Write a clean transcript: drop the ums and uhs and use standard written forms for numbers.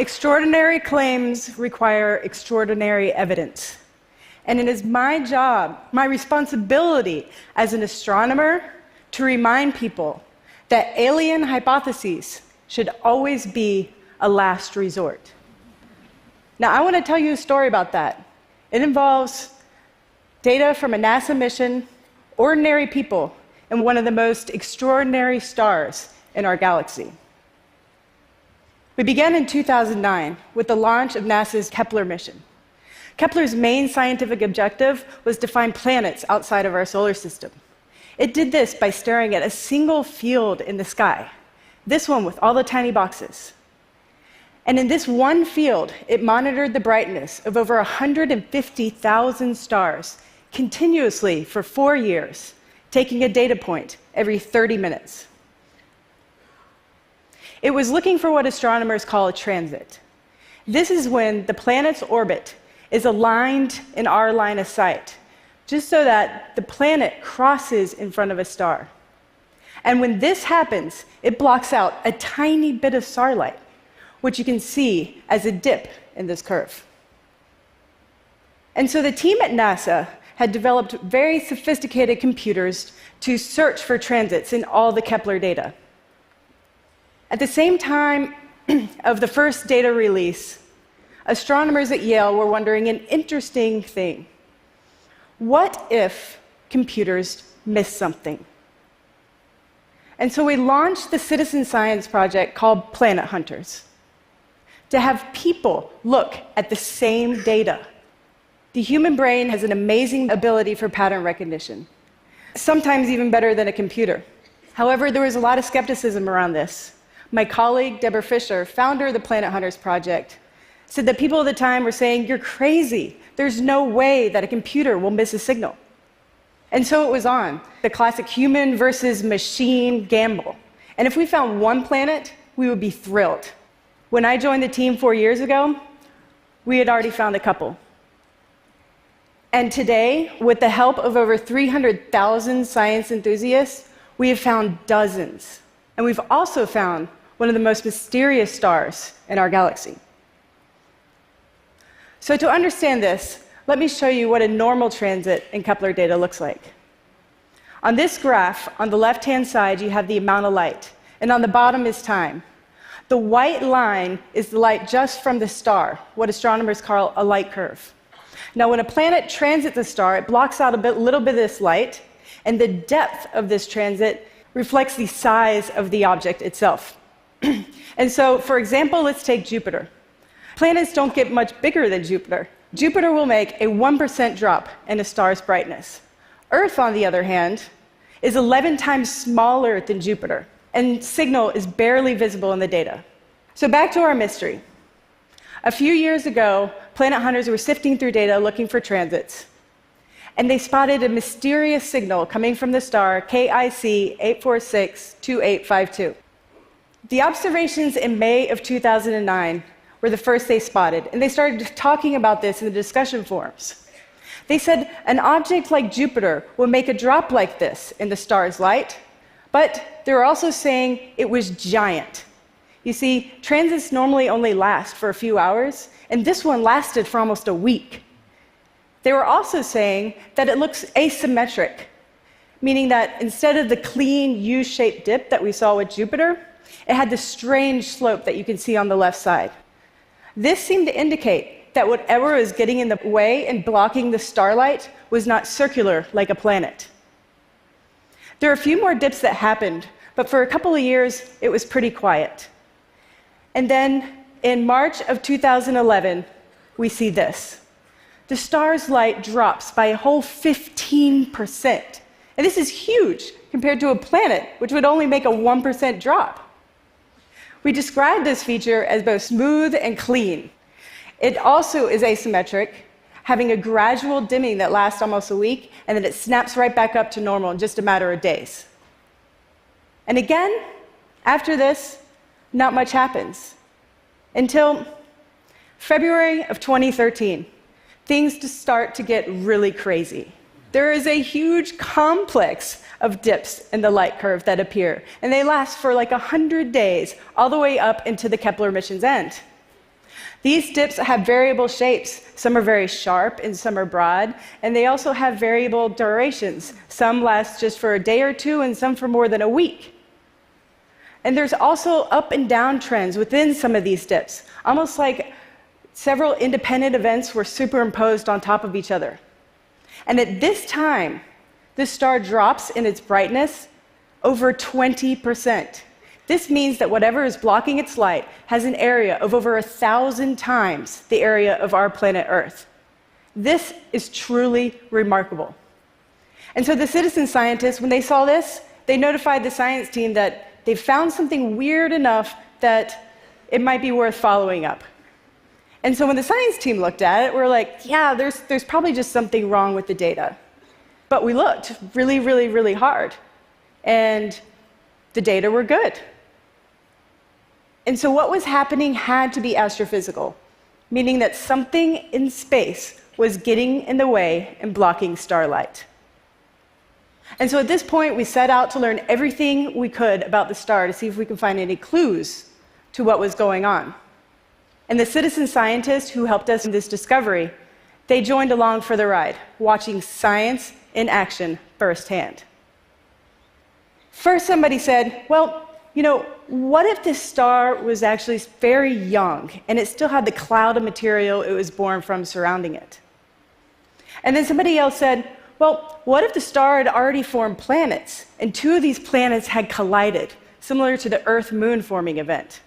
Extraordinary claims require extraordinary evidence. And it is my job, my responsibility as an astronomer, to remind people that alien hypotheses should always be a last resort. Now, I want to tell you a story about that. It involves data from a NASA mission, ordinary people, and one of the most extraordinary stars in our galaxy. We began in 2009 with the launch of NASA's Kepler mission. Kepler's main scientific objective was to find planets outside of our solar system. It did this by staring at a single field in the sky, this one with all the tiny boxes. And in this one field, it monitored the brightness of over 150,000 stars continuously for 4 years, taking a data point every 30 minutes. It was looking for what astronomers call a transit. This is when the planet's orbit is aligned in our line of sight, just so that the planet crosses in front of a star. And when this happens, it blocks out a tiny bit of starlight, which you can see as a dip in this curve. And so the team at NASA had developed very sophisticated computers to search for transits in all the Kepler data. At the same time of the first data release, astronomers at Yale were wondering an interesting thing. What if computers miss something? And so we launched the citizen science project called Planet Hunters, to have people look at the same data. The human brain has an amazing ability for pattern recognition, sometimes even better than a computer. However, there was a lot of skepticism around this. My colleague, Deborah Fisher, founder of the Planet Hunters project, said that people at the time were saying, "You're crazy. There's no way that a computer will miss a signal." And so it was on, the classic human versus machine gamble. And if we found one planet, we would be thrilled. When I joined the team 4 years ago, we had already found a couple. And today, with the help of over 300,000 science enthusiasts, we have found dozens. And we've also found one of the most mysterious stars in our galaxy. So to understand this, let me show you what a normal transit in Kepler data looks like. On this graph, on the left-hand side, you have the amount of light, and on the bottom is time. The white line is the light just from the star, what astronomers call a light curve. Now, when a planet transits a star, it blocks out a little bit of this light, and the depth of this transit reflects the size of the object itself. And so, for example, let's take Jupiter. Planets don't get much bigger than Jupiter. Jupiter will make a 1% drop in a star's brightness. Earth, on the other hand, is 11 times smaller than Jupiter, and signal is barely visible in the data. So back to our mystery. A few years ago, Planet Hunters were sifting through data looking for transits, and they spotted a mysterious signal coming from the star KIC 8462852. The observations in May of 2009 were the first they spotted, and they started talking about this in the discussion forums. They said an object like Jupiter would make a drop like this in the star's light, but they were also saying it was giant. You see, transits normally only last for a few hours, and this one lasted for almost a week. They were also saying that it looks asymmetric, meaning that instead of the clean U-shaped dip that we saw with Jupiter, it had this strange slope that you can see on the left side. This seemed to indicate that whatever was getting in the way and blocking the starlight was not circular like a planet. There are a few more dips that happened, but for a couple of years, it was pretty quiet. And then, in March of 2011, we see this. The star's light drops by a whole 15%. And this is huge compared to a planet, which would only make a 1% drop. We describe this feature as both smooth and clean. It also is asymmetric, having a gradual dimming that lasts almost a week, and then it snaps right back up to normal in just a matter of days. And again, after this, not much happens. Until February of 2013, things just start to get really crazy. There is a huge complex of dips in the light curve that appear, and they last for like 100 days, all the way up into the Kepler mission's end. These dips have variable shapes. Some are very sharp and some are broad, and they also have variable durations. Some last just for a day or two, and some for more than a week. And there's also up and down trends within some of these dips, almost like several independent events were superimposed on top of each other. And at this time, the star drops in its brightness over 20%. This means that whatever is blocking its light has an area of over 1,000 times the area of our planet Earth. This is truly remarkable. And so the citizen scientists, when they saw this, they notified the science team that they found something weird enough that it might be worth following up. And so when the science team looked at it, we're like, yeah, there's probably just something wrong with the data. But we looked really, really, really hard, and the data were good. And so what was happening had to be astrophysical, meaning that something in space was getting in the way and blocking starlight. And so at this point, we set out to learn everything we could about the star to see if we can find any clues to what was going on. And the citizen scientists who helped us in this discovery, they joined along for the ride, watching science in action firsthand. First, somebody said, well, what if this star was actually very young and it still had the cloud of material it was born from surrounding it? And then somebody else said, well, what if the star had already formed planets and two of these planets had collided, similar to the Earth-Moon forming event?